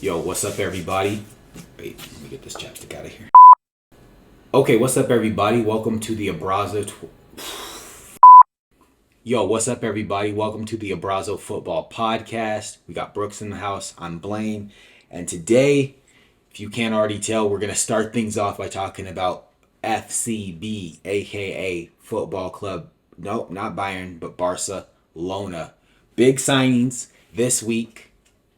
Yo, what's up, everybody? Wait, let me get this chapstick out of here. Okay, what's up, everybody? Welcome to the Abrazo. Yo, what's up, everybody? Welcome to the Abrazo Football Podcast. We got Brooks in the house. I'm Blaine. And today, if you can't already tell, we're going to start things off by talking about FCB, aka Football Club. Nope, not Bayern, but Barcelona. Big signings this week.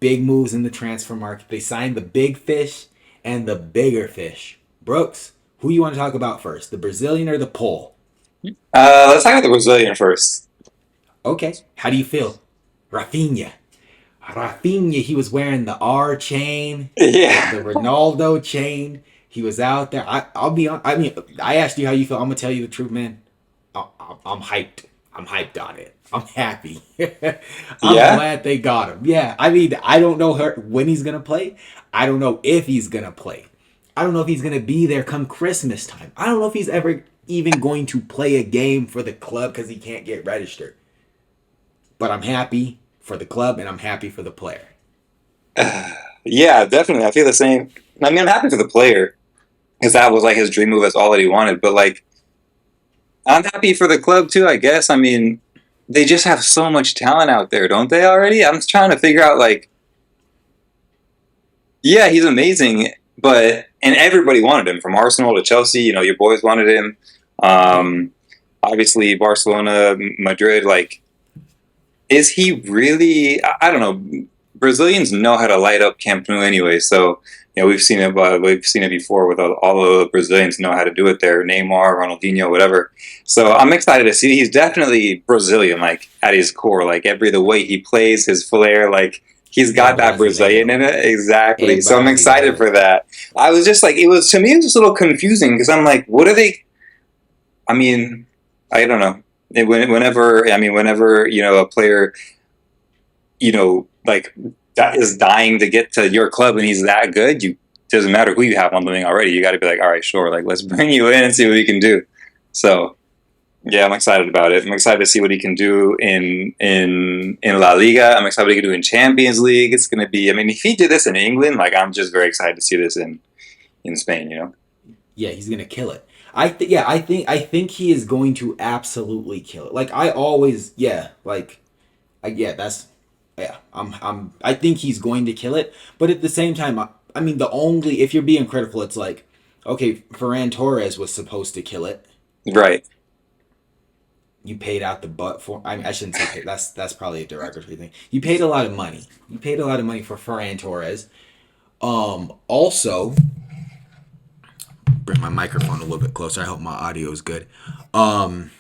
Big moves in the transfer market. They signed the big fish and the bigger fish. Brooks, who you want to talk about first? The Brazilian or the Pole? Let's talk about the Brazilian first. Okay. How do you feel? Rafinha, he was wearing the R chain. Yeah. The Ronaldo chain. He was out there. I'll be on. I mean, I asked you how you feel. I'm going to tell you the truth, man. I'm hyped. I'm hyped on it. I'm happy. I'm glad they got him. Yeah, I mean, I don't know when he's going to play. I don't know if he's going to play. I don't know if he's going to be there come Christmas time. I don't know if he's ever even going to play a game for the club because he can't get registered. But I'm happy for the club and I'm happy for the player. Yeah, definitely. I feel the same. I mean, I'm happy for the player because that was like his dream move. That's all that he wanted. But like, I'm happy for the club too, I guess. I mean, they just have so much talent out there, don't they already? I'm just trying to figure out like, yeah, he's amazing, and everybody wanted him from Arsenal to Chelsea. You know, your boys wanted him. Obviously, Barcelona, Madrid. Like, is he really? I don't know. Brazilians know how to light up Camp Nou anyway, so you know we've seen it. We've seen it before with all the Brazilians know how to do it there. Neymar, Ronaldinho, whatever. So I'm excited to see. He's definitely Brazilian, like at his core. Like the way he plays, his flair, like. He's got that Brazilian in it. Exactly. So I'm excited for that. I was just like, it was just a little confusing because I'm like, what are they? I mean, I don't know. Whenever, you know, a player, you know, like that is dying to get to your club and he's that good, doesn't matter who you have on the wing already. You got to be like, all right, sure. Like, let's bring you in and see what he can do. So. Yeah, I'm excited about it. I'm excited to see what he can do in La Liga. I'm excited what he can do in Champions League. It's going to be. I mean, if he did this in England, like I'm just very excited to see this in Spain. You know. Yeah, he's going to kill it. I think he is going to absolutely kill it. Like I always, I think he's going to kill it. But at the same time, I mean, if you're being critical, it's like, okay, Ferran Torres was supposed to kill it, right? You paid out the butt for. I mean, I shouldn't say pay. That's probably a derogatory thing. You paid a lot of money. You paid a lot of money for Ferran Torres. Also, bring my microphone a little bit closer. I hope my audio is good. You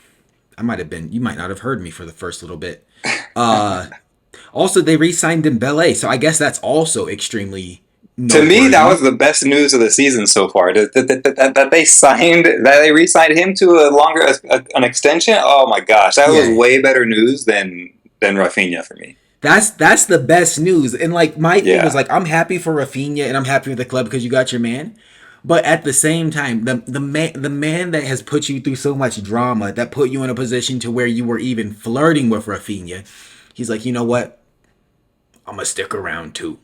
might not have heard me for the first little bit. Also, they re-signed Dembele, so I guess that's also extremely. To me, that was the best news of the season so far. That they re-signed him to an extension. Oh my gosh, that was way better news than Rafinha for me. That's the best news. And like my thing was like, I'm happy for Rafinha and I'm happy with the club because you got your man. But at the same time, the man that has put you through so much drama, that put you in a position to where you were even flirting with Rafinha, he's like, you know what? I'm gonna stick around too.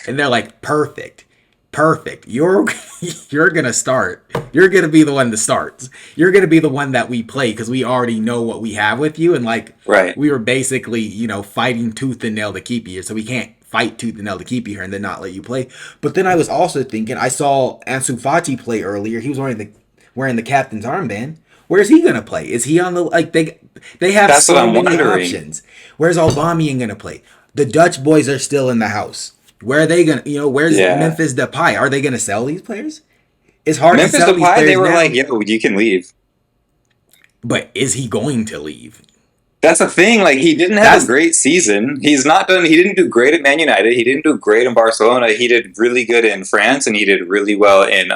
And they're like, perfect. You're gonna start. You're gonna be the one that starts. You're gonna be the one that we play because we already know what we have with you. And like, we were basically, you know, fighting tooth and nail to keep you here. So we can't fight tooth and nail to keep you here and then not let you play. But then I was also thinking, I saw Ansu Fati play earlier. He was wearing the captain's armband. Where's he gonna play? Is he on the they have That's so many wondering. options. Where's Aubameyang gonna play? The Dutch boys are still in the house. Where are they gonna? You know, where's Memphis Depay? Are they gonna sell these players? It's hard to sell these players. They were now. like, "Yo, you can leave." But is he going to leave? That's the thing. Like, he didn't have a great season. He's not done. He didn't do great at Man United. He didn't do great in Barcelona. He did really good in France, and he did really well in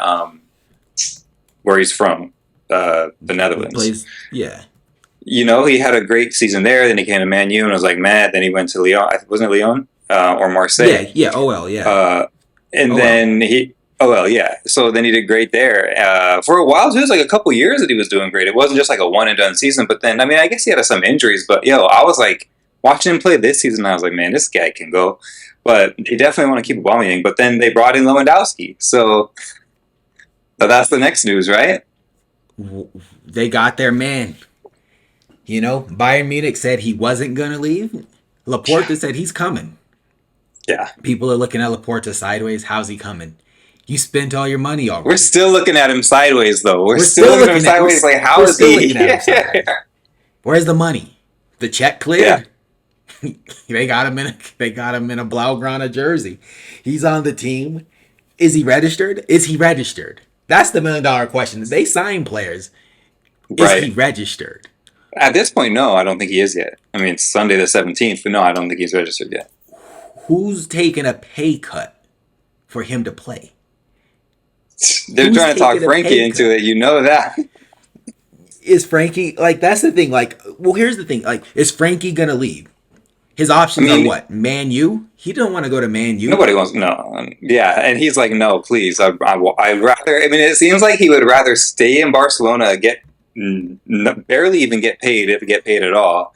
where he's from, the Netherlands. You know, he had a great season there. Then he came to Man U and was like mad. Then he went to Lyon. Wasn't it Lyon? Or Marseille. Then he so then he did great there. For a while, it was like a couple years that he was doing great. It wasn't just like a one and done season. But then, I mean, I guess he had some injuries. But I was like, watching him play this season, I was like, man, this guy can go. But they definitely want to keep Aubameyang. But then they brought in Lewandowski, so that's the next news, right? They got their man. You know, Bayern Munich said he wasn't going to leave. Laporta said he's coming. Yeah. People are looking at Laporta sideways. How's he coming? You spent all your money already. We're still looking at him sideways, though. We're still looking at him sideways. Like, how is he? Where's the money? The check cleared. Yeah. They got him in a Blaugrana jersey. He's on the team. Is he registered? Is he registered? That's the $1 million question. They sign players. Is he registered? At this point, no, I don't think he is yet. I mean, it's Sunday the 17th, but no, I don't think he's registered yet. Who's taking a pay cut for him to play? They're trying to talk Frankie into it. You know that. Is Frankie, like, that's the thing. Like, well, here's the thing. Like, is Frankie going to leave? His options are what? Man U? He don't want to go to Man U. Nobody wants, no. Yeah, and he's like, no, please. I'd rather, I mean, it seems like he would rather stay in Barcelona, barely even get paid, if get paid at all,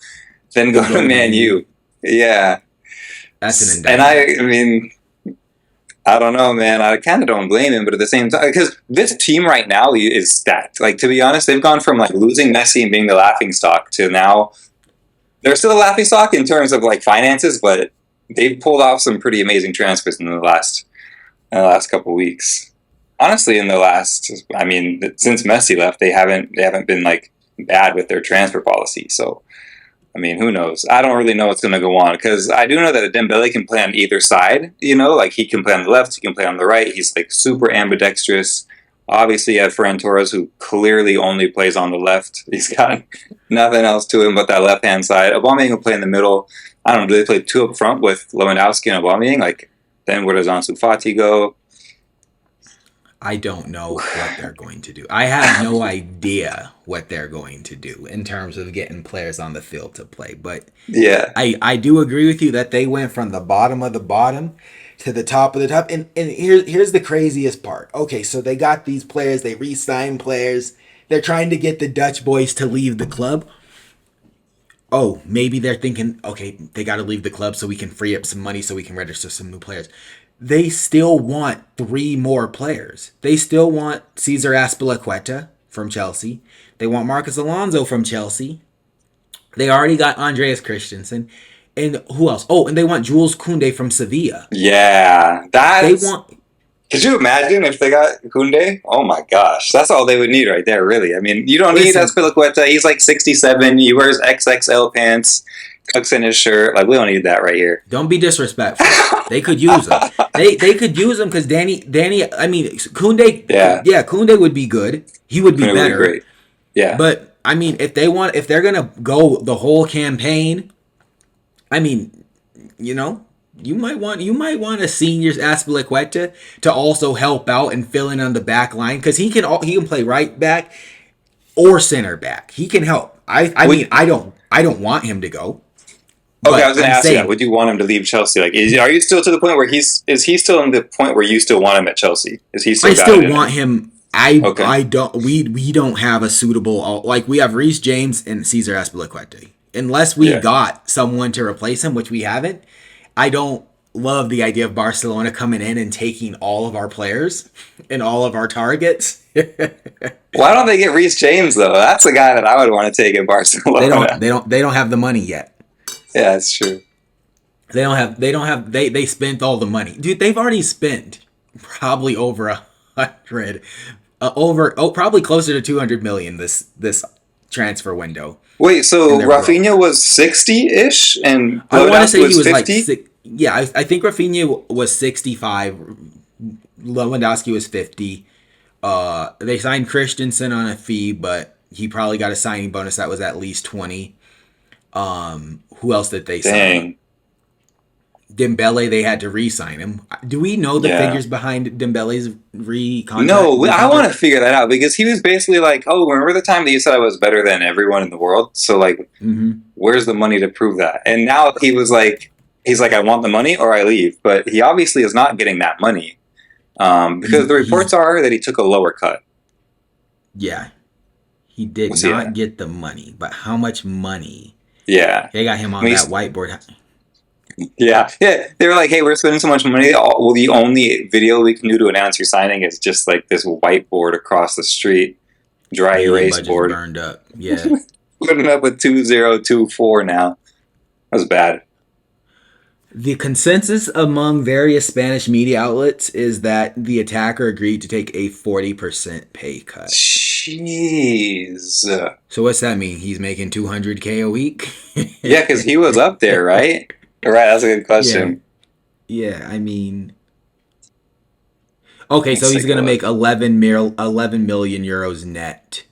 than go to Man U. Yeah. That's an indictment. And I mean, I don't know, man. I kind of don't blame him, but at the same time, because this team right now is stacked. Like, to be honest, they've gone from like losing Messi and being the laughingstock to now they're still a laughingstock in terms of like finances, but they've pulled off some pretty amazing transfers in the last couple of weeks. Honestly, since Messi left, they haven't been like bad with their transfer policy. So, I mean, who knows? I don't really know what's going to go on because I do know that Dembele can play on either side. You know, like he can play on the left, he can play on the right. He's like super ambidextrous. Obviously, you have Ferran Torres, who clearly only plays on the left. He's got nothing else to him but that left-hand side. Aubameyang will play in the middle. I don't know, do they play two up front with Lewandowski and Aubameyang? Like, then where does Ansu Fati go? I don't know what they're going to do. I have no idea what they're going to do in terms of getting players on the field to play. But yeah, I do agree with you that they went from the bottom of the bottom to the top of the top. And here's the craziest part. Okay, so they got these players. They re-signed players. They're trying to get the Dutch boys to leave the club. Oh, maybe they're thinking, okay, they got to leave the club so we can free up some money so we can register some new players. They still want 3 more players. They still want Cesar Azpilicueta from Chelsea. They want Marcos Alonso from Chelsea. They already got Andreas Christensen. And who else? Oh, and they want Jules Koundé from Sevilla. Yeah, could you imagine if they got Koundé? Oh my gosh, that's all they would need right there, really. I mean, you don't need Azpilicueta. He's like 67. He wears XXL pants, tucks in his shirt. Like, we don't need that right here. Don't be disrespectful. They could use him. They could use him because Danny. I mean, Koundé. Yeah, Koundé would be good. He would be better. Would be great. Yeah, but I mean, if they're gonna go the whole campaign. I mean, you know, you might want a senior Azpilicueta to also help out and fill in on the back line because he can play right back or center back. He can help. I mean, I don't want him to go. Okay, I was going to ask you that. Would you want him to leave Chelsea? Like, are you still to the point where is he still in the point where you still want him at Chelsea? Is he still? I still want him. I don't. We don't have a suitable. Like, we have Reece James and Cesar Azpilicueta. Unless we got someone to replace him, which we haven't, I don't love the idea of Barcelona coming in and taking all of our players and all of our targets. Why don't they get Reece James though? That's a guy that I would want to take in Barcelona. They don't have the money yet. Yeah, that's true. They spent all the money. Dude, they've already spent probably over 100 probably closer to 200 million this transfer window. Wait, so Rafinha was 60-ish and I want to say he was 50? Like yeah, I think Rafinha was 65. Lewandowski was 50. They signed Christensen on a fee, but he probably got a signing bonus that was at least 20. Who else did they sign? Dembele, they had to re-sign him. Do we know the figures behind Dembele's re-contract? No, I want to figure that out because he was basically like, oh, remember the time that you said I was better than everyone in the world? So, like, where's the money to prove that? And now he's like, I want the money or I leave. But he obviously is not getting that money because the reports are that he took a lower cut. Yeah. He did not get the money. But how much money Yeah. They got him I on mean, that whiteboard. yeah. They were like, "Hey, we're spending so much money. Well, the only video we can do to announce your signing is just like this whiteboard across the street, dry Media erase budget's board." burned up. Yeah. Putting up with 2024 now. That was bad. The consensus among various Spanish media outlets is that the attacker agreed to take a 40% pay cut. Jeez. So what's that mean? He's making 200K a week? Yeah, because he was up there, right? Right, that's a good Yeah. question. Yeah, I mean, okay, so Let's he's take a going to make look. 11 million euros net.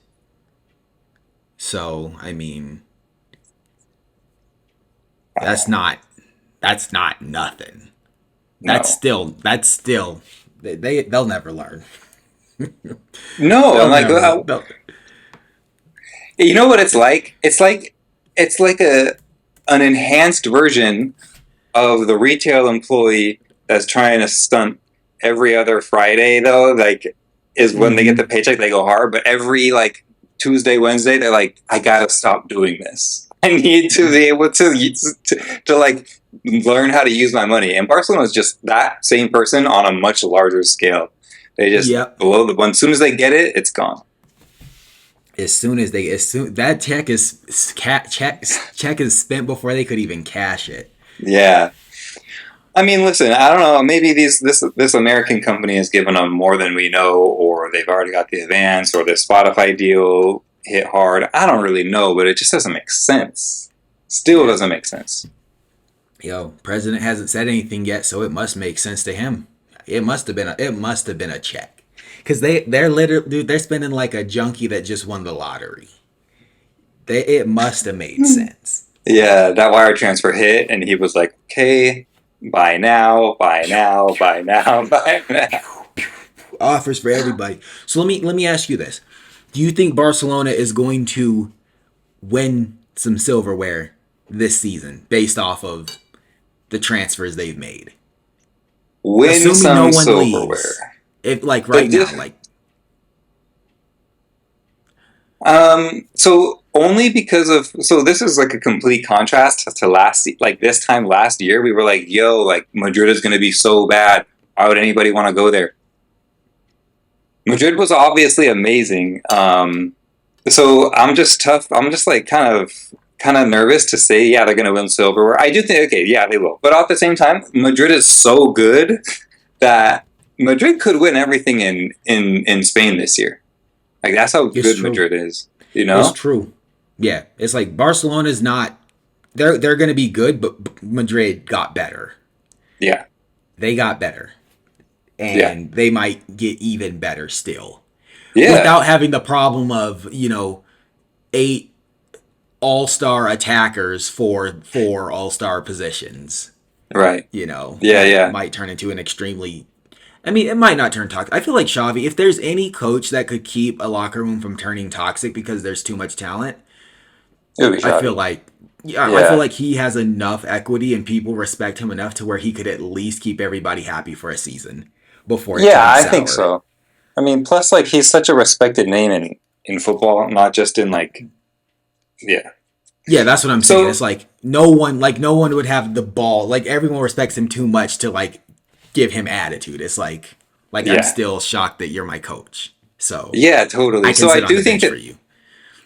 So, I mean, that's Wow. not nothing. No. That's still they'll never learn. No, I'm They'll like, never they'll, you know what it's like? It's like an enhanced version of the retail employee that's trying to stunt every other Friday though. Like, is when they get the Mhm. paycheck, they go hard. But every like Tuesday, Wednesday, they're like, I gotta stop doing this. I need to be able to like learn how to use my money. And Barcelona is just that same person on a much larger scale. They just Yep. below the one. As soon as they get it, it's gone. As soon that check is spent before they could even cash it. Yeah. I mean, listen. I don't know. Maybe this American company has given them more than we know, or they've already got the advance, or their Spotify deal hit hard. I don't really know, but it just doesn't make sense. Still Yeah. doesn't make sense. Yo, president hasn't said anything yet, so it must make sense to him. It must have been a check. Cause they're literally, dude, they're spending like a junkie that just won the lottery. It must have made sense. Yeah, that wire transfer hit, and he was like, "Okay, buy now, buy now, buy now, buy now." Offers for everybody. So let me ask you this: do you think Barcelona is going to win some silverware this season based off of the transfers they've made? Win Assuming no some one leaves. silverware. If like The right now, diff- like so only because of this is like a complete contrast to like this time last year we were like, yo, like Madrid is going to be so bad. Why would anybody want to go there? Madrid was obviously amazing. So I'm just tough. I'm just like kind of nervous to say, yeah, they're going to win silverware. I do think, okay, yeah, they will. But at the same time, Madrid is so good that Madrid could win everything in Spain this year. Like that's how it's good true. Madrid is. You It's know? true. Yeah, it's like Barcelona's not. They're going to be good, but Madrid got better. Yeah, They got better, yeah, and they might get even better still, yeah. without having the problem of 8 all-star attackers for 4 all-star positions. Right. Yeah, That yeah. might turn into an extremely. I mean, it might not turn toxic. I feel like Xavi, if there's any coach that could keep a locker room from turning toxic because there's too much talent, It would be I feel Xavi. like yeah, I feel Yeah, like he has enough equity and people respect him enough to where he could at least keep everybody happy for a season before it yeah. turns I think sour. so. I mean, plus, like, he's such a respected name in football, not just in like, yeah. Yeah, that's what I'm saying. It's So like no one would have the ball. Like everyone respects him too much to like give him attitude. It's like I'm yeah, still shocked that you're my coach. So yeah, totally. I can So I sit on do the think bench for that you.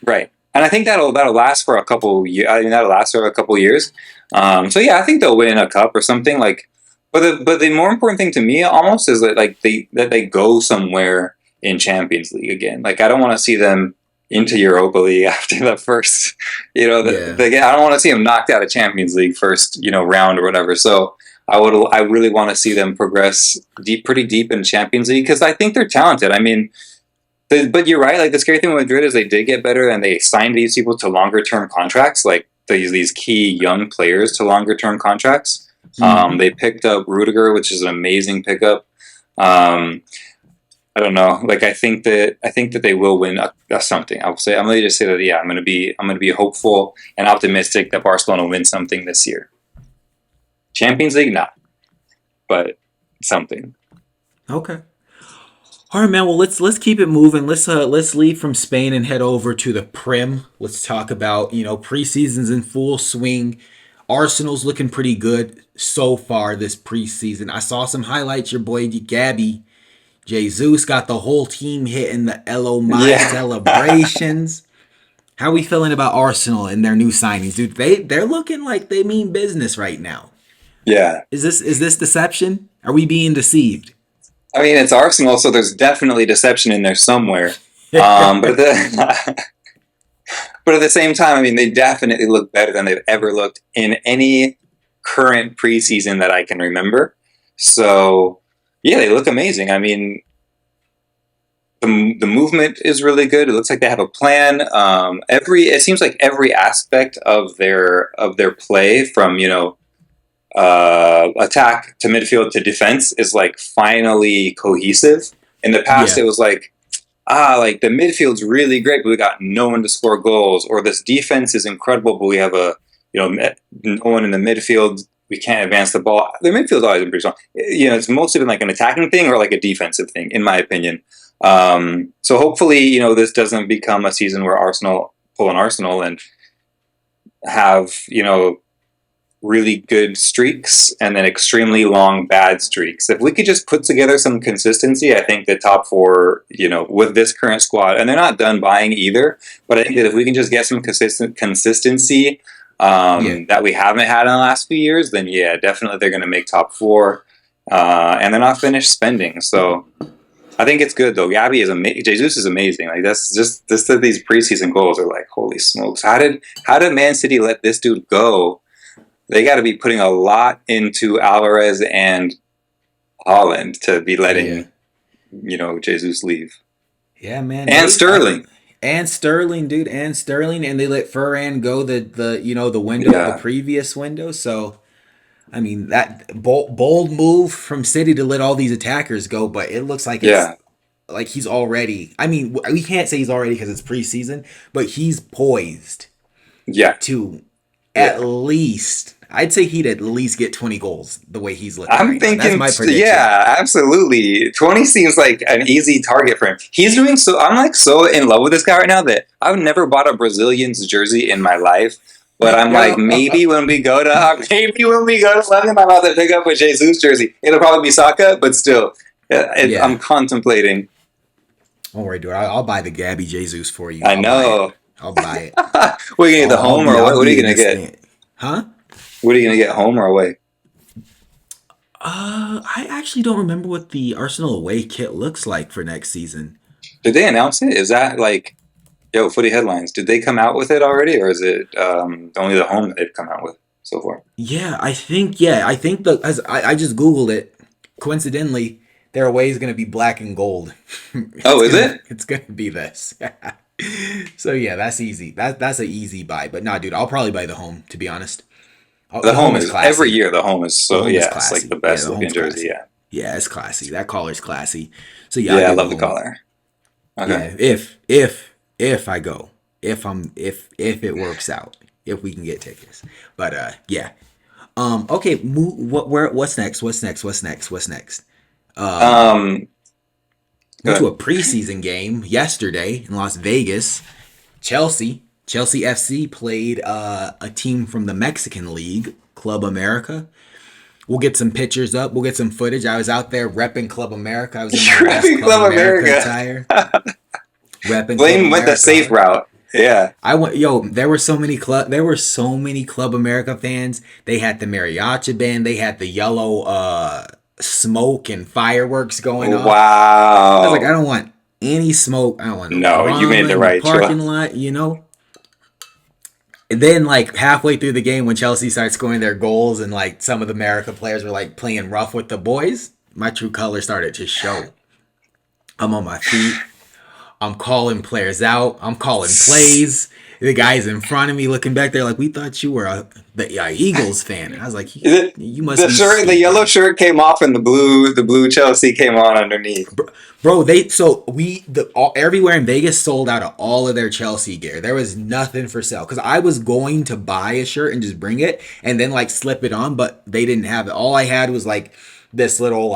right, and I think that'll last for a couple. I mean, that'll last for a couple years. So yeah, I think they'll win a cup or something like. But the more important thing to me almost is that like they go somewhere in Champions League again. Like I don't want to see them into Europa League after the first, Yeah. I don't want to see them knocked out of Champions League first, round or whatever. So I really want to see them progress pretty deep in Champions League because I think they're talented. I mean, but you're right. Like the scary thing with Madrid is they did get better and they signed these people to longer term contracts, like these key young players to longer term contracts. Hmm. They picked up Rudiger, which is an amazing pickup. Um, I don't know. Like I think that they will win something. I'll say I'm going to just say that yeah. I'm going to be hopeful and optimistic that Barcelona wins something this year. Champions League, no, but something. Okay. All right, man. Well, let's keep it moving. Let's leave from Spain and head over to the Prem. Let's talk about preseason's in full swing. Arsenal's looking pretty good so far this preseason. I saw some highlights. Your boy Gabby Jesus got the whole team hitting the LO My Yeah. celebrations. How are we feeling about Arsenal and their new signings, dude? They're looking like they mean business right now. Yeah. Is this deception? Are we being deceived? I mean, it's Arsenal, so there's definitely deception in there somewhere. But at the same time, I mean, they definitely look better than they've ever looked in any current preseason that I can remember. So, yeah, they look amazing. I mean, the movement is really good. It looks like they have a plan. It seems like every aspect of their play, from attack to midfield to defense, is like finally cohesive. In the past, Yeah. it was like the midfield's really great, but we got no one to score goals, or this defense is incredible, but we have no one in the midfield. We can't advance the ball. The midfield's always been pretty strong. It's mostly been like an attacking thing or like a defensive thing, in my opinion. So hopefully, this doesn't become a season where Arsenal pull an Arsenal and have, really good streaks and then extremely long bad streaks. If we could just put together some consistency, I think the top four, with this current squad, and they're not done buying either, but I think that if we can just get some consistency that we haven't had in the last few years, then yeah, definitely they're going to make top four, and they're not finished spending. So I think it's good though. Gabby is amazing. Jesus is amazing. Like that's just these preseason goals are like, holy smokes! How did Man City let this dude go? They got to be putting a lot into Alvarez and Holland to be letting Jesus leave. Yeah, man. And Sterling. And Sterling, dude, and Sterling, and they let Ferran go the window, the previous window. So, I mean, that bold move from City to let all these attackers go, but it looks like it's like he's already. I mean, we can't say he's already because it's preseason, but he's poised. To at least. I'd say he'd at least get 20 goals the way he's looking. I'm thinking, that's my prediction. Yeah, absolutely. 20 seems like an easy target for him. He's doing so. I'm like so in love with this guy right now that I've never bought a Brazilian's jersey in my life. But I'm like, maybe when we go to London, I'm about to pick up a Jesus jersey. It'll probably be Saka, but still, I'm contemplating. Don't worry, dude. I'll buy the Gabby Jesus for you. I know. I'll buy it. What are you gonna get, the home or what are you gonna get? Huh? What are you gonna get, home or away? I actually don't remember what the Arsenal away kit looks like for next season. Did they announce it? Is that like, footy headlines? Did they come out with it already, or is it only the home that they've come out with so far? Yeah, I think as I just Googled it. Coincidentally, their away is gonna be black and gold. It's gonna be this. So yeah, that's easy. That's an easy buy. But nah, dude, I'll probably buy the home, to be honest. The home is classy. Every year. The home is so it's like the best looking jersey. Yeah, it's classy. That collar's classy. So I love the collar. Okay. Yeah, if I go, if it works out, if we can get tickets. But yeah. Okay. What's next? Went to a preseason game yesterday in Las Vegas. Chelsea FC played a team from the Mexican League, Club America. We'll get some pictures up. We'll get some footage. I was out there repping Club America. I was in my best Club America attire. Blaine went the safe route. Yeah. I went. There were so many Club America fans. They had the mariachi band. They had the yellow smoke and fireworks going on. Wow. I was like, I don't want any smoke. I don't want no. You made the right parking lot. And then, like, halfway through the game, when Chelsea started scoring their goals and, like, some of the America players were, like, playing rough with the boys, my true color started to show. I'm on my feet. I'm calling players out. I'm calling plays. The guys in front of me looking back there like, we thought you were the Eagles fan. And I was like, you must be shirt. The yellow shirt came off and the blue Chelsea came on underneath. Bro, everywhere in Vegas sold out of all of their Chelsea gear. There was nothing for sale because I was going to buy a shirt and just bring it and then like slip it on, but they didn't have it. All I had was like this little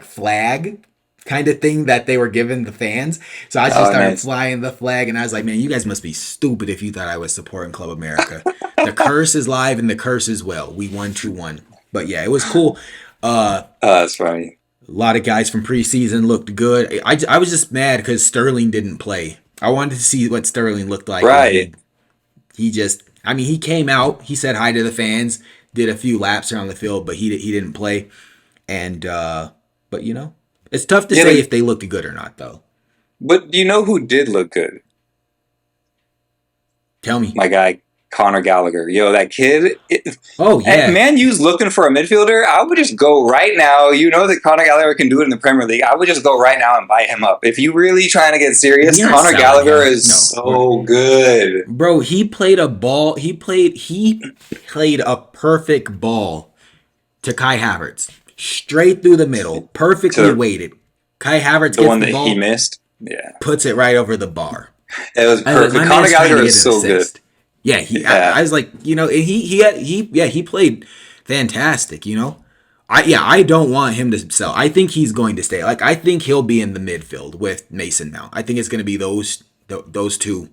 flag kind of thing that they were giving the fans. So I just Oh, started nice. flying the flag, and I was like, man, you guys must be stupid if you thought I was supporting Club America. The curse is live and the curse is well. We won 2-1. But yeah, it was cool. That's funny. A lot of guys from preseason looked good. I was just mad because Sterling didn't play. I wanted to see what Sterling looked like, and Right. he just, I mean, he came out, he said hi to the fans, did a few laps around the field, but he didn't play. And but it's tough to Yeah, say if they looked good or not, though. but do you know who did look good? Tell me. My guy, Conor Gallagher. Yo, that kid. Oh yeah, Man U's looking for a midfielder. I would just go right now. You know that Conor Gallagher can do it in the Premier League. I would just go right now and buy him up. If you really trying to get serious, we aren't Conor selling Gallagher him. is No, so good. bro. He played a ball. He played a perfect ball to Kai Havertz, straight through the middle, perfectly To weighted. Kai Havertz the gets one the that he ball, missed. Yeah, puts it right over the bar. it was I was like, perfect. my Conor man's trying Gallagher to is get an so good. assist. Yeah, Yeah, I was like, he played fantastic. I don't want him to sell. I think he's going to stay. Like I think he'll be in the midfield with Mason Mount. I think it's going to be those two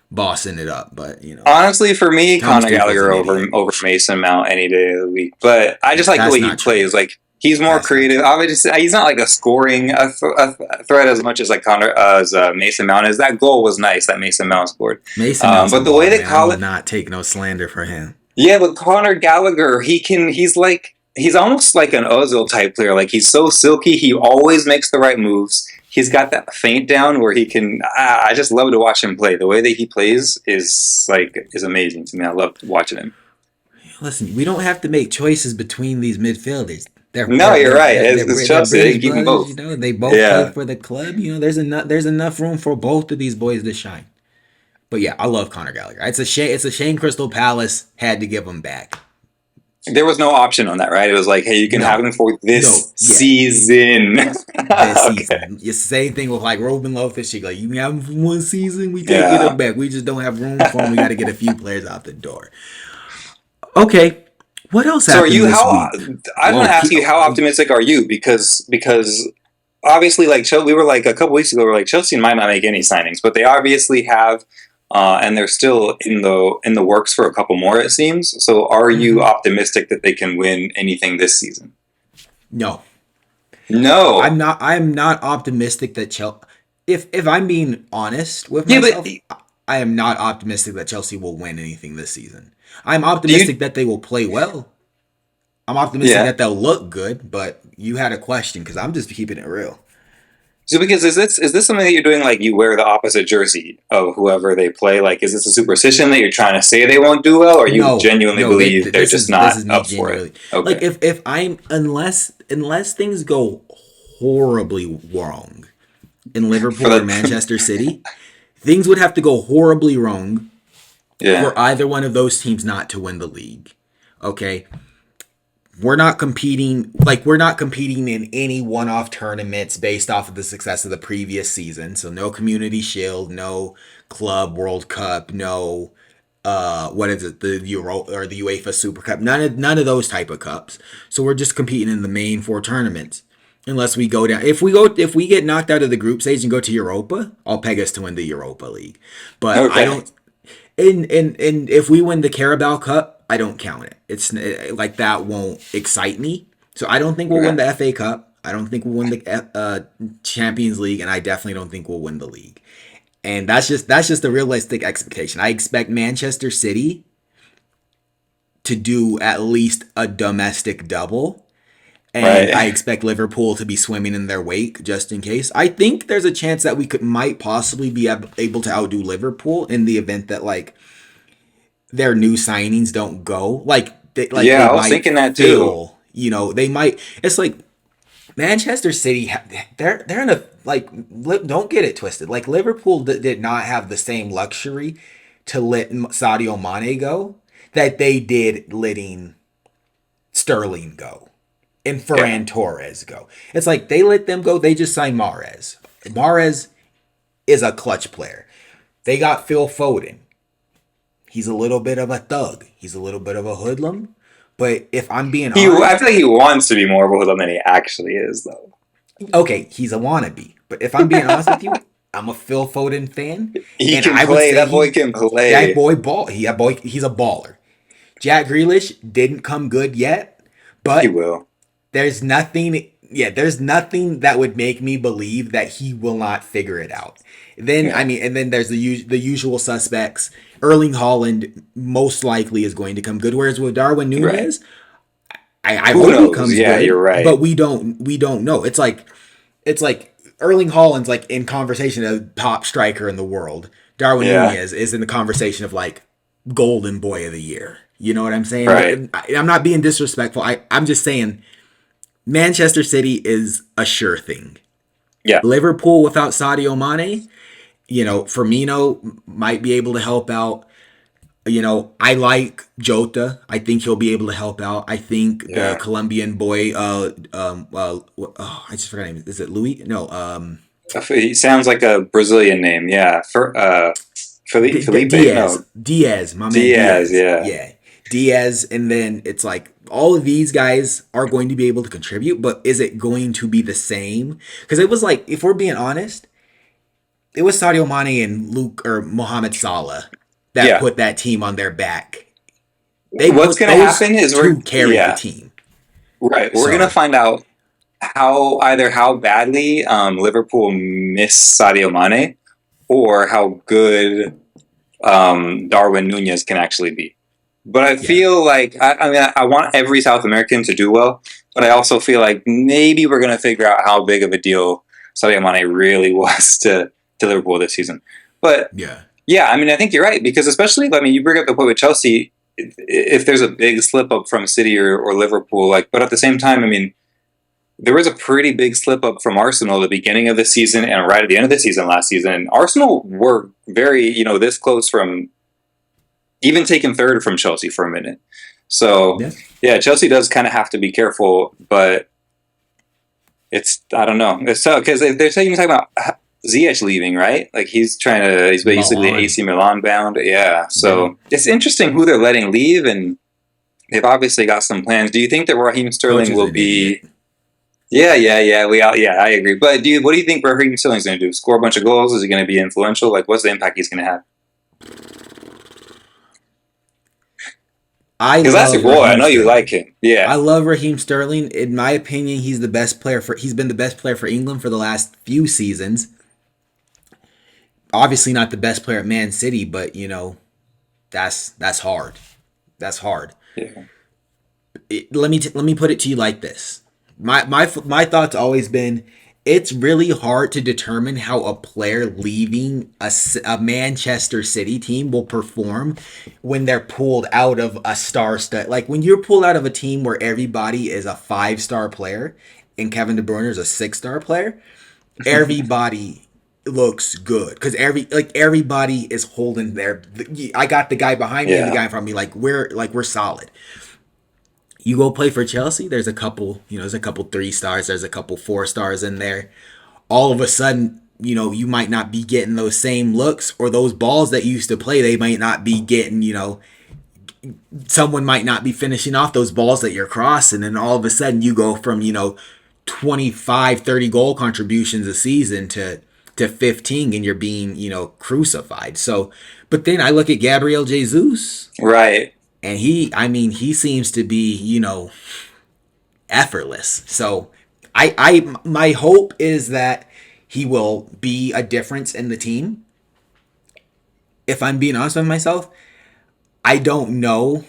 bossing it up. But honestly, for me, Thomas Conor Tuchel's Gallagher an over idiot. Mason Mount any day of the week. But I just like the That's way he not true. plays. Like he's more That's not creative. true. Obviously, he's not like a scoring threat as much as like Connor as Mason Mount is. That goal was nice that Mason Mount scored. Mason Mount's a But the way baller, that man. I will Colin, not take no slander for him. yeah, but Conor Gallagher, he's almost like an Ozil type player. Like he's so silky. He always makes the right moves. He's got that feint down where he can. I just love to watch him play. The way that he plays is amazing to me. I love watching him. Listen, we don't have to make choices between these midfielders. They're No, they're you're they're, right. they're, they're, It's they're Chelsea. They British can keep them brothers. both. They both play Yeah. for the club. There's enough room for both of these boys to shine. But yeah, I love Conor Gallagher. It's a shame. It's a shame Crystal Palace had to give him back. There was no option on that, right? It was like, hey, you can have No, him for no, this yeah, season. this Okay. season. It's the same thing with like Ruben Loftus-Cheek. Like you can have him for one season, we can't get him Yeah. back. We just don't have room for him. We got to get a few players out the door. Okay, what else So are happened you this how? week? I want Whoa, to ask you how optimistic are you because obviously like we were like a couple weeks ago we were like Chelsea might not make any signings, but they obviously have. And they're still in the works for a couple more, it seems. So, are you Mhm. optimistic that they can win anything this season? No, I'm No. not. I'm not optimistic that Chelsea. If I'm being honest with Yeah, but myself, I am not optimistic that Chelsea will win anything this season. I'm do you? optimistic that they will play well. I'm optimistic Yeah. that they'll look good. But you had a question because I'm just keeping it real. So, because is this something that you're doing? Like you wear the opposite jersey of whoever they play? Like, is this a superstition that you're trying to say they won't do well, or you No, genuinely no. believe they're just This not is me up for it? genuinely. Like Okay. if I'm unless things go horribly wrong in For Liverpool or the Manchester City, things would have to go horribly wrong yeah, for either one of those teams not to win the league. Okay? We're not competing in any one-off tournaments based off of the success of the previous season. So no community shield, no club world cup, no what is it, the Euro or the UEFA Super Cup. None of those type of cups. So we're just competing in the main four tournaments. Unless we go down, if we get knocked out of the group stage and go to Europa, I'll peg us to win the Europa League. But I okay, don't. And if we win the Carabao Cup, I don't count it. It's like that won't excite me. So I don't think we'll win okay. the FA Cup. I don't think we'll win the Champions League, and I definitely don't think we'll win the league. And that's just a realistic expectation. I expect Manchester City to do at least a domestic double, and I Right. expect Liverpool to be swimming in their wake just in case. I think there's a chance that we might possibly be able to outdo Liverpool in the event that like their new signings don't go Yeah, they I was might thinking that too. fail. They might. It's like Manchester City. They're in a like. Don't get it twisted. Like Liverpool did not have the same luxury to let Sadio Mane go that they did letting Sterling go and Yeah. Ferran Torres go. It's like they let them go. They just signed Mahrez. Mahrez is a clutch player. They got Phil Foden. He's a little bit of a thug. He's a little bit of a hoodlum. But if I'm being I honest, feel like he wants to be more of a hoodlum than he actually is, though. Okay, he's a wannabe. But if I'm being honest with you, I'm a Phil Foden fan, He and can I would play. say That boy can that play. boy ball. He's a baller. Jack Grealish didn't come good yet, He but will. there's nothing. Yeah, there's nothing that would make me believe that he will not figure it out. Then I Yeah. mean, and then there's the usual suspects. Erling Haaland most likely is going to come good. Whereas with Darwin Right. Nunez, I Who hope he knows? comes Yeah, you're good, but right. we don't know. It's like Erling Haaland's like in conversation of top striker in the world. Darwin Yeah. Nunez is in the conversation of like golden boy of the year. You know what I'm saying? Right. I'm not being disrespectful. I'm just saying Manchester City is a sure thing. Yeah. Liverpool without Sadio Mane, Firmino might be able to help out. I like Jota. I think he'll be able to help out. I think the Yeah. Colombian boy, I just forgot his name. Is it Louis? No, He sounds like a Brazilian name. Yeah. Felipe? Diaz. No. Diaz, my man Diaz. Diaz. Yeah. Yeah. Diaz, and then it's like all of these guys are going to be able to contribute, but is it going to be the same? Because it was like, if we're being honest, it was Sadio Mane and Luke or Mohamed Salah that Yeah. put that team on their back. They What's put going to those happen is two carried the yeah. team. Right. We're going to So find out how badly Liverpool miss Sadio Mane or how good Darwin Nunez can actually be. But I yeah, feel like I mean I want every South American to do well, but I also feel like maybe we're going to figure out how big of a deal Sadio Mane really was to Liverpool this season. But yeah, yeah, I mean I think you're right because especially I mean you bring up the point with Chelsea. If there's a big slip up from City or Liverpool, like, but at the same time, I mean, there was a pretty big slip up from Arsenal at the beginning of the season and right at the end of the season last season. Arsenal were very, this close from even taking third from Chelsea for a minute. So, yeah. yeah, Chelsea does kind of have to be careful, but I don't know. It's so, because they're talking about Ziyech leaving, right? Like he's basically Milan. AC Milan bound. Yeah. Yeah. So it's interesting who they're letting leave and they've obviously got some plans. Do you think that Raheem Coach Sterling is will an idiot. be yeah. I agree. But what do you think Raheem Sterling's going to do? Score a bunch of goals? Is he going to be influential? Like, what's the impact he's going to have? I Because that's your love boy. I Raheem know you like Sterling. him. Yeah, I love Raheem Sterling. In my opinion, he's been the best player for England for the last few seasons. Obviously not the best player at Man City, but that's hard. That's hard. yeah, Let me put it to you like this. My thoughts always been it's really hard to determine how a player leaving a Manchester City team will perform when they're pulled out of a star stud. Like when you're pulled out of a team where everybody is a 5-star player and Kevin De Bruyne is a 6-star player, everybody looks good because everybody is holding their. I got the guy behind me and the yeah, guy in front of me. We're solid. You go play for Chelsea, there's a couple 3 stars, there's a couple 4 stars in there. All of a sudden, you might not be getting those same looks or those balls that you used to play, they might not be getting, someone might not be finishing off those balls that you're crossing. And all of a sudden you go from, 25, 30 goal contributions a season to 15 and you're being, crucified. So, but then I look at Gabriel Jesus right. and he seems to be, effortless. So my hope is that he will be a difference in the team. If I'm being honest with myself, I don't know.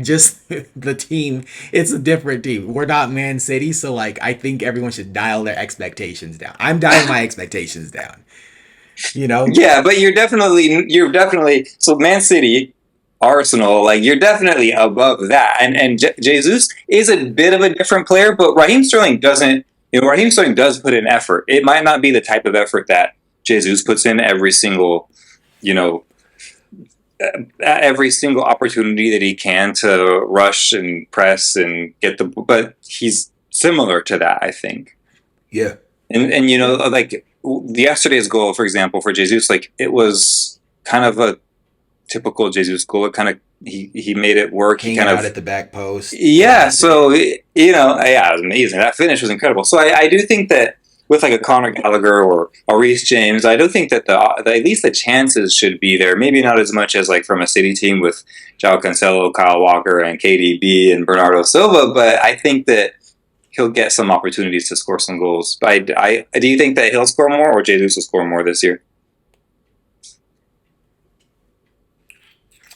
Just the team, it's a different team. We're not Man City, so like I think everyone should dial their expectations down. I'm dialing my expectations down. You know? Yeah, but you're definitely so Man City, Arsenal, like you're definitely above that. And Jesus is a bit of a different player, but Raheem Sterling doesn't. Raheem Sterling does put in effort. It might not be the type of effort that Jesus puts in you know, every single opportunity that he can to rush and press and get but he's similar to that, I think. Yeah. And like yesterday's goal, for example, for Jesus, like it was kind of a typical Jesus goal. It kind of he made it work. He Hanging kind out of at the back post, yeah. blasted So it. yeah, it was amazing. That finish was incredible. So I do think that with like a Conor Gallagher or a Reece James, I do think that at least the chances should be there. Maybe not as much as like from a City team with João Cancelo, Kyle Walker, and KDB and Bernardo Silva, but I think that he'll get some opportunities to score some goals. But do you think that he'll score more or Jesus will score more this year?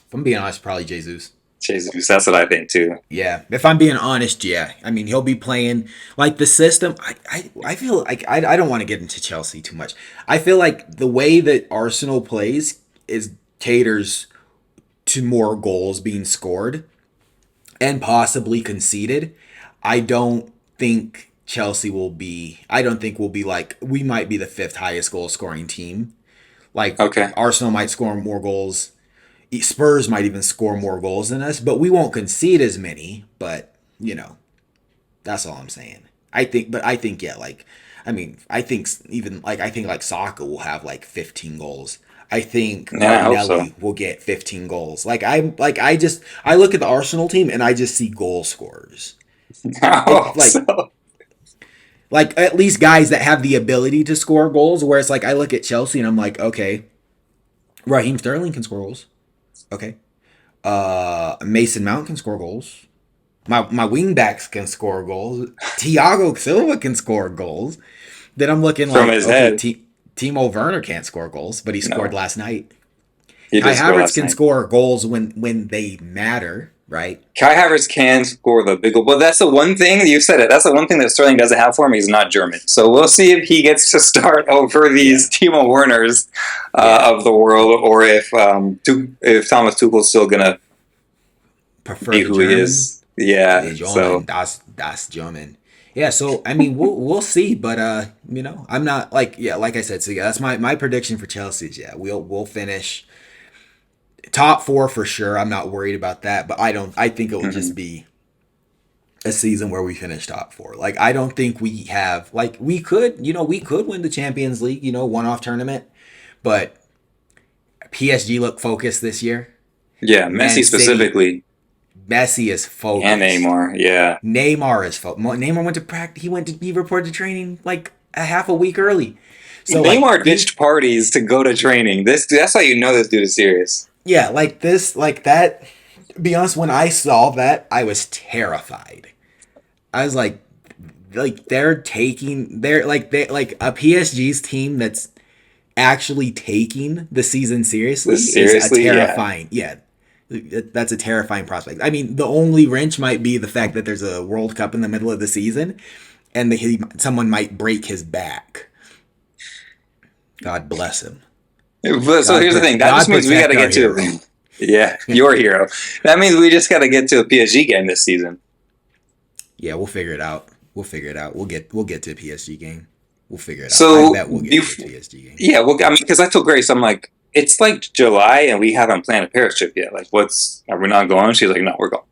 If I'm being honest, probably Jesus. Jesus, that's what I think too. Yeah, if I'm being honest, yeah. I mean, he'll be playing like the system. I feel like I don't want to get into Chelsea too much. I feel like the way that Arsenal plays is caters to more goals being scored and possibly conceded. I don't think Chelsea will be. I don't think we'll be like we might be the fifth highest goal scoring team. Like Okay. Arsenal might score more goals. Spurs might even score more goals than us, but we won't concede as many. But that's all I'm saying. I think yeah, like, I mean, I think like Saka will have like 15 goals. I think Yeah, I hope Martinelli so. will get 15 goals. I look at the Arsenal team and I just see goal scorers. I It hope like so. like at least guys that have the ability to score goals. Where it's like I look at Chelsea and I'm like, okay, Raheem Sterling can score goals. Okay, Mason Mount can score goals. My wing backs can score goals. Thiago Silva can score goals. Then I'm looking From like, his okay, head. Timo Werner can't score goals, but he scored No, last night. he Kai did score Havertz last can night. score goals when they matter, right? Kai Havertz can score the big goal, but that's the one thing you said it. That's the one thing that Sterling doesn't have for him. He's not German, so we'll see if he gets to start over Yeah, these Timo Werners yeah. of the world, or if Thomas Tuchel's still gonna Prefer be the who he German. is. Yeah. The German, So das German. Yeah, so I mean we'll see, but I'm not like yeah, like I said, so yeah, that's my prediction for Chelsea is yeah, we'll finish top four for sure. I'm not worried about that, but I think it will just mhm. be a season where we finish top four. Like I don't think we have like we could win the Champions League, one off tournament, but PSG look focused this year. Yeah, Man Messi City, specifically Messi is and focused. Neymar. Yeah, Neymar went to practice. He reported to training like a half a week early. So like Neymar ditched parties to go to training. That's how you know this dude is serious. yeah, like this, like that. To be honest, when I saw that, I was terrified. I was like they're like a PSG's team that's actually taking the season seriously This is a seriously, yeah. terrifying. Yeah, that's a terrifying prospect. I mean, the only wrench might be the fact that there's a World Cup in the middle of the season, and someone might break his back. God bless him. So here's the thing. That God just means we got protect to our get to. hero. Yeah, your hero. That means we just got to get to a PSG game this season. Yeah, we'll figure it out. We'll figure it out. We'll get to a PSG game. We'll figure it out. I So bet we'll get you, to a PSG game. yeah. Well, I mean, because I told Grace, I'm like, it's like July and we haven't planned a Paris trip yet. Like, are we not going? She's like, no, we're going.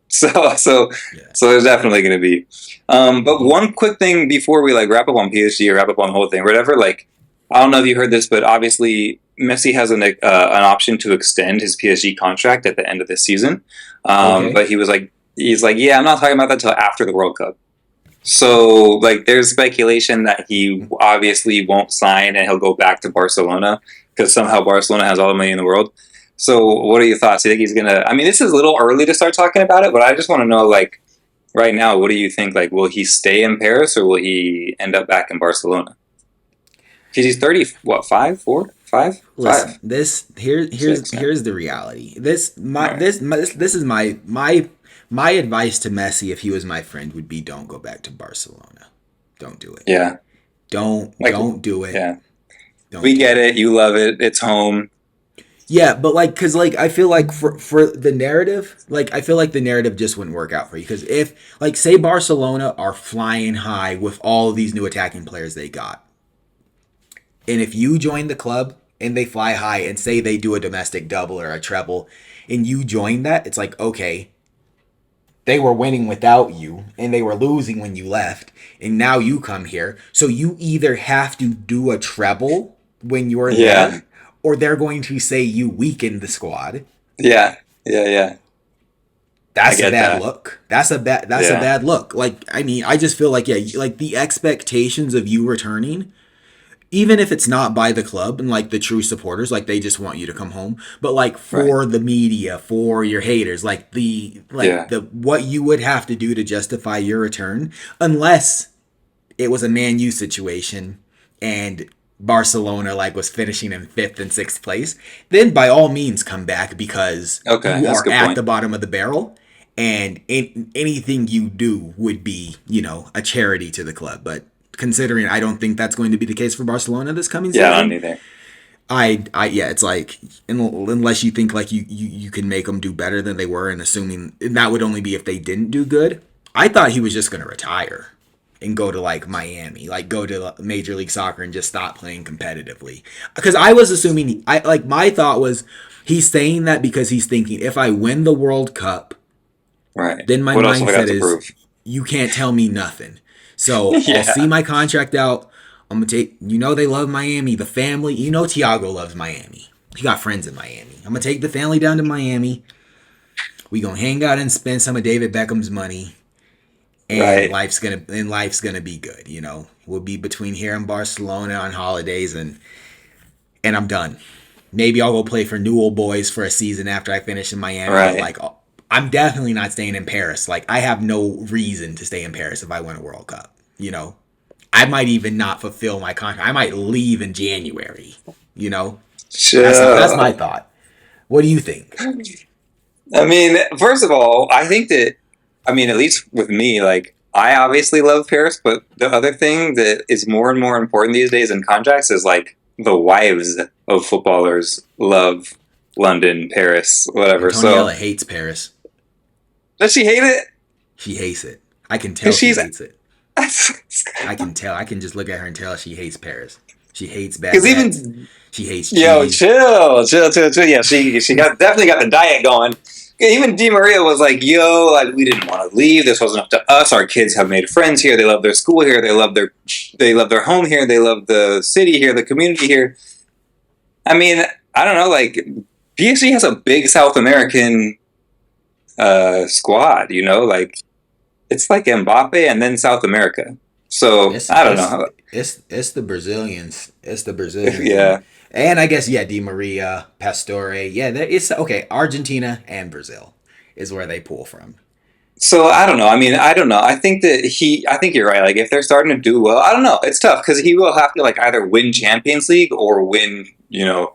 Yeah. So there's definitely going to be. But one quick thing before we like wrap up on PSG or wrap up on the whole thing, or whatever. Like, I don't know if you heard this, but obviously Messi has an option to extend his PSG contract at the end of this season. Okay. But he's like, yeah, I'm not talking about that until after the World Cup. So, like, there's speculation that he obviously won't sign and he'll go back to Barcelona because somehow Barcelona has all the money in the world. So, what are your thoughts? Do you think he's gonna? I mean, this is a little early to start talking about it, but I just want to know, like, right now, what do you think? Like, will he stay in Paris or will he end up back in Barcelona? Because he's 30, what, five, four, five, Listen, five, this here here's six, here's the reality. This all my right. this my, this is my advice to Messi if he was my friend would be don't go back to Barcelona. Don't do it. Yeah, like, Don't do it. yeah, Don't we do get it. it. You love it. It's home. Yeah, but like, cause like I feel like for the narrative, like I feel like the narrative just wouldn't work out for you. Because if like say Barcelona are flying high with all these new attacking players they got, and if you join the club and they fly high and say they do a domestic double or a treble, and you join that, it's like okay, they were winning without you and they were losing when you left, and now you come here, so you either have to do a treble when you're Yeah, there, or they're going to say you weakened the squad. yeah, yeah, yeah. I That's a get bad that. look. That's a bad look. Like, I mean, I just feel like, yeah, like the expectations of you returning, even if it's not by the club and like the true supporters, like they just want you to come home, but like Right. for the media, for your haters, Yeah. the what you would have to do to justify your return, unless it was a Man U situation and Barcelona like was finishing in fifth and sixth place, then by all means come back because Okay, you that's a are good at point. the bottom of the barrel, and anything you do would be, you know, a charity to the club. But considering I don't think that's going to be the case for Barcelona this coming Yeah, I don't season, either. yeah, it's like unless you think like you can make them do better than they were, and assuming and that would only be if they didn't do good. I thought he was just going to retire and go to like Miami, like go to Major League Soccer and just stop playing competitively. Because I was assuming, I like my thought was he's saying that because he's thinking if I win the World Cup, Right. then my What else have I got mindset to is prove? you can't tell me nothing. So I'll see Yeah. my contract out. I'm gonna take. You know they love Miami. The family. You know Tiago loves Miami. He got friends in Miami. I'm gonna take the family down to Miami. We gonna hang out and spend some of David Beckham's money, and Right. life's gonna be good. You know, we'll be between here and Barcelona on holidays, and I'm done. Maybe I'll go play for New Old Boys for a season after I finish in Miami. But Right. like, I'm definitely not staying in Paris. Like, I have no reason to stay in Paris if I win a World Cup. You know, I might even not fulfill my contract. I might leave in January. You know, that's my Chill. thought. What do you think? I mean, first of all, I think that, I mean, at least with me, like, I obviously love Paris, but the other thing that is more and more important these days in contracts is like the wives of footballers love London, Paris, whatever. So Antoniella hates Paris. does she hate it? She hates it. I can tell Because she she's hates it. I can tell. I can just look at her and tell she hates Paris. She hates because baguettes. even She hates yo, cheese. chill. Yeah, she got definitely got the diet going. Even Di Maria was like, "Yo, like, we didn't want to leave. This wasn't up to us. Our kids have made friends here. They love their school here. They love their home here. They love the city here, the community here." I mean, I don't know. Like, PSG has a big South American squad. You know, like it's like Mbappe and then South America. So It's I don't it's know. it's the Brazilians. It's the Brazilians Yeah. and I guess yeah, Di Maria, Pastore. Yeah, it's okay. Argentina and Brazil is where they pull from. So I don't know. I mean, I don't know. I think that I think you're right. Like if they're starting to do well, I don't know. It's tough because he will have to like either win Champions League or win, you know,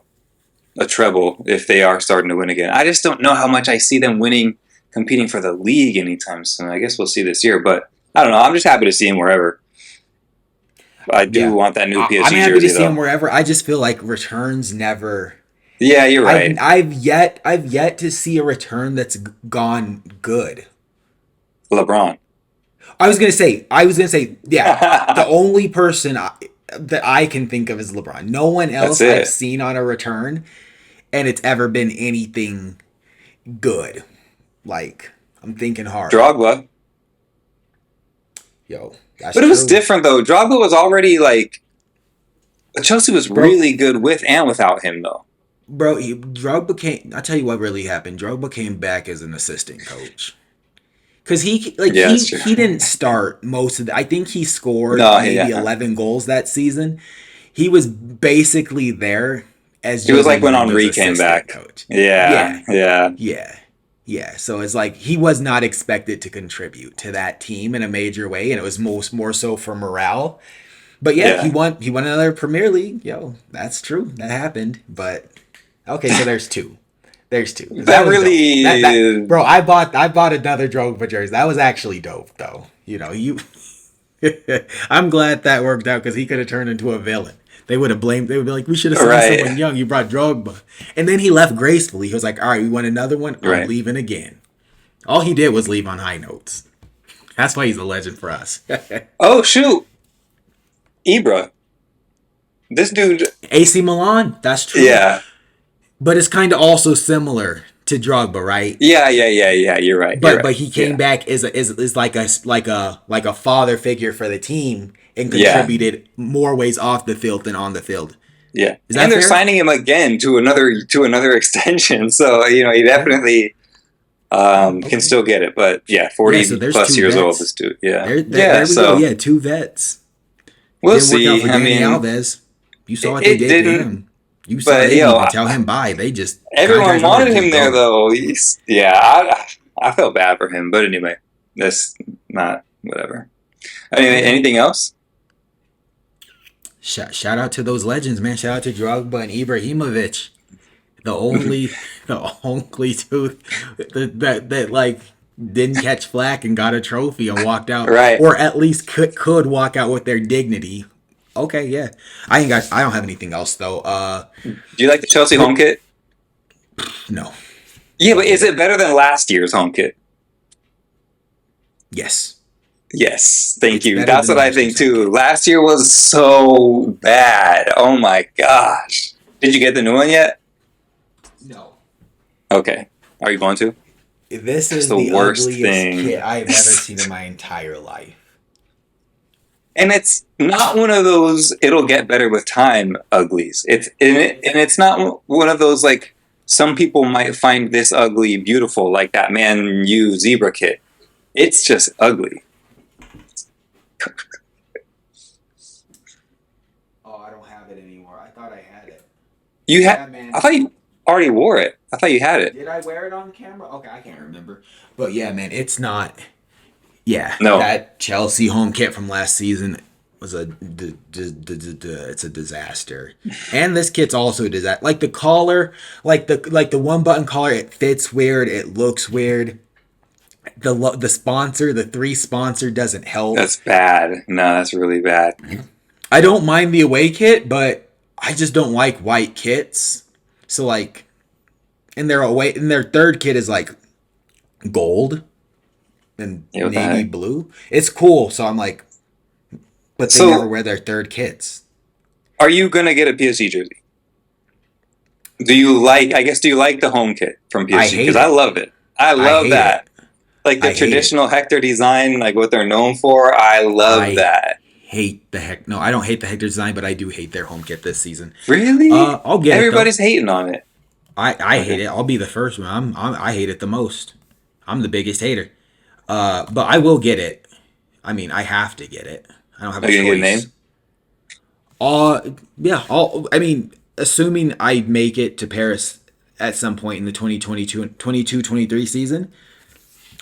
a treble if they are starting to win again. I just don't know how much I see them winning, competing for the league anytime soon. I guess we'll see this year, but I don't know. I'm just happy to see him wherever. I do Yeah, want that new I'm PSG happy to jersey see him though. wherever. I just feel like returns never. Yeah, you're right. I've yet to see a return that's gone good. LeBron. I was gonna say, yeah. The only person that I can think of is LeBron. No one That's else I've it. seen on a return, and it's ever been anything good. Like I'm thinking hard. Drogba. Yo, that's But it was true, different though. Drogba was already like Chelsea was bro. really good with and without him though. Bro, Drogba came. I tell you what really happened. Drogba came back as an assistant coach. Cause Yeah, that's true. he didn't start most of the. I think he scored No, maybe yeah. 11 goals that season. He was basically there as It was Jose like when Mourinho's Henri came assistant back. coach. Yeah, Yeah, yeah, yeah, yeah. So it's like he was not expected to contribute to that team in a major way, and it was more so for morale. But yeah, yeah. he won another Premier League. Yo, that's true. That happened. But okay, so there's two. There's two. 'Cause that That was dope. That really, bro, I bought another Drogba jersey. That was actually dope though. You know, you I'm glad that worked out because he could have turned into a villain. They would have blamed. They would be like, "We should have signed right, someone young. You brought Drogba," and then he left gracefully. He was like, "All right, we want another one. I'm right. leaving again." All he did was leave on high notes. That's why he's a legend for us. Oh shoot, Ibra. This dude, AC Milan, that's true, yeah, but it's kind of also similar to Drogba, right? yeah. You're right. You're But right. he came Yeah, back as like a father figure for the team and yeah, contributed more ways off the field than on the field. yeah. Is And that they're fair? signing him again to another extension. So you know, he Yeah. definitely. can still get it. But yeah, 40 So there's plus two years old. vets. This dude, yeah, There we go. So Yeah, two vets. we'll Didn't work out see. for I Danny mean, Alves. You saw what they it did to didn't. him. You saw But they didn't even tell him bye. They just everyone contract's over, wanted just him there go. though. I felt bad for him. But anyway, that's not whatever. Anyway, anything else? Shout out to those legends, man. Shout out to Drogba and Ibrahimovic. The only two that like didn't catch flack and got a trophy and walked out, Right. or at least could walk out with their dignity. Okay, yeah. I don't have anything else though. Do you like the Chelsea home kit? No. Yeah, but is it better than last year's home kit? Yes. Yes, thank It's you. better That's than what I last think year's too. home kit. Last year was so bad. Oh my gosh. Did you get the new one yet? No. Okay. Are you going to? This It's is the the worst ugliest thing. kit I've ever seen in my entire life. And it's not one of those it'll get better with time uglies. It's not one of those like some people might find this ugly beautiful, like that Man U zebra kit. It's just ugly. Oh, I don't have it anymore. I thought I had it. You Yeah, had man. I thought you already wore it. I thought you had it. Did I wear it on camera? Okay, I can't remember. But yeah, man, it's not. Yeah, No. that Chelsea home kit from last season was it's a disaster. And this kit's also a disaster. Like the collar, like the one button collar, it fits weird. It looks weird. The sponsor, the 3 sponsor doesn't help. That's bad. No, that's really bad. I don't mind the away kit, but I just don't like white kits. So like, and their third kit is like gold and Yeah, what the navy heck? blue. It's cool. So I'm like, but they So- never wear their third kits. Are you gonna get a PSG jersey? Do you like the home kit from I PSG? hate Because it. I love it. I love hate that. Like I the hate traditional Hector design, like what they're known for. I love I that. Hate the heck. No, I don't hate the Hector design, but I do hate their home kit this season. Really? I'll get Everybody's hating on it. I hate it. I'll be the first one. I hate it the most. I'm the biggest hater. But I will get it. I mean, I have to get it. I don't have Are a you choice. gonna get a name? Yeah. I mean, assuming I make it to Paris at some point in the 2022-23 season,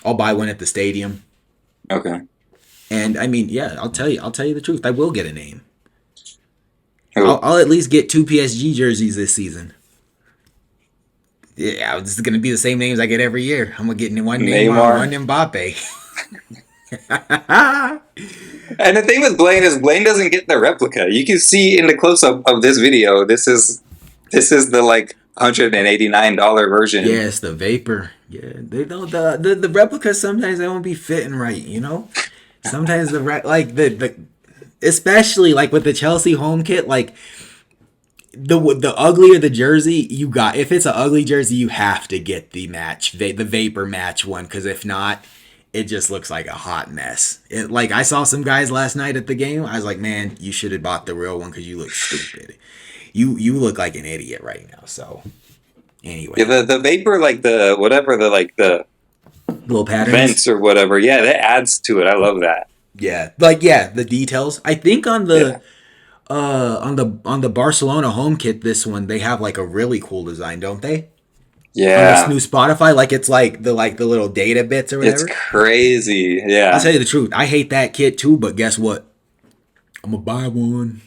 I'll buy one at the stadium. Okay. And I mean, yeah, I'll tell you the truth. I will get a name. Who? I'll at least get 2 PSG jerseys this season. Yeah, this is gonna be the same names I get every year. I'm gonna get one Neymar, one Mbappe. And the thing with Blaine is Blaine doesn't get the replica. You can see in the close up of this video. This is the like $189 version. Yes, the vapor. Yeah, they don't the replicas sometimes they won't be fitting right. You know, sometimes the especially like with the Chelsea home kit, like the uglier the jersey you got. If it's an ugly jersey, you have to get the vapor match one, because if not, it just looks like a hot mess. Like I saw some guys last night at the game. I was like, man, you should have bought the real one because you look stupid. You look like an idiot right now. So anyway, Yeah, the vapor, like the whatever the like the little patterns, vents or whatever. Yeah, that adds to it. I love that. Yeah, the details. I think on the on the Barcelona home kit, this one they have like a really cool design, don't they? Yeah, On this new Spotify, like it's like the little data bits or whatever. it's crazy. Yeah, I'll tell you the truth. I hate that kit too, but guess what? I'm gonna buy one.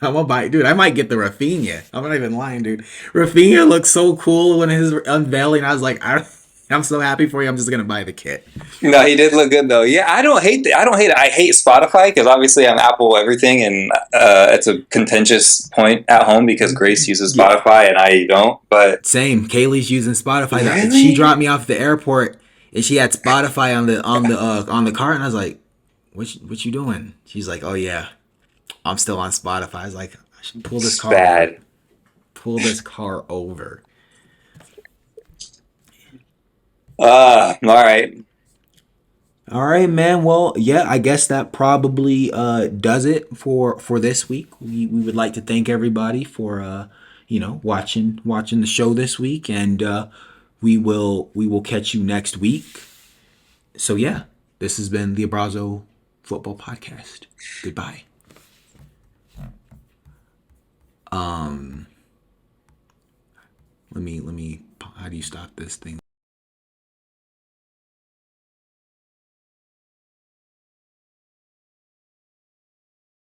I'm gonna buy, dude. I might get the Rafinha. I'm not even lying, dude. Rafinha looks so cool when his unveiling. I was like, I'm so happy for you. I'm just gonna buy the kit. No, he did look good though. Yeah, I don't hate it. I hate Spotify because obviously I'm Apple everything, and it's a contentious point at home because Grace uses Spotify and I don't. But Same. Kaylee's using Spotify. Really? She dropped me off at the airport and she had Spotify on the car, and I was like, "What you doing?" She's like, "Oh yeah, I'm still on Spotify." I was like, "I should pull this it's car bad. over. Pull this car over." All right. All right, man. Well, yeah, I guess that probably does it for this week. We would like to thank everybody for watching the show this week, and we will catch you next week. So yeah, this has been the Abrazo Football Podcast. Goodbye. Let me how do you stop this thing?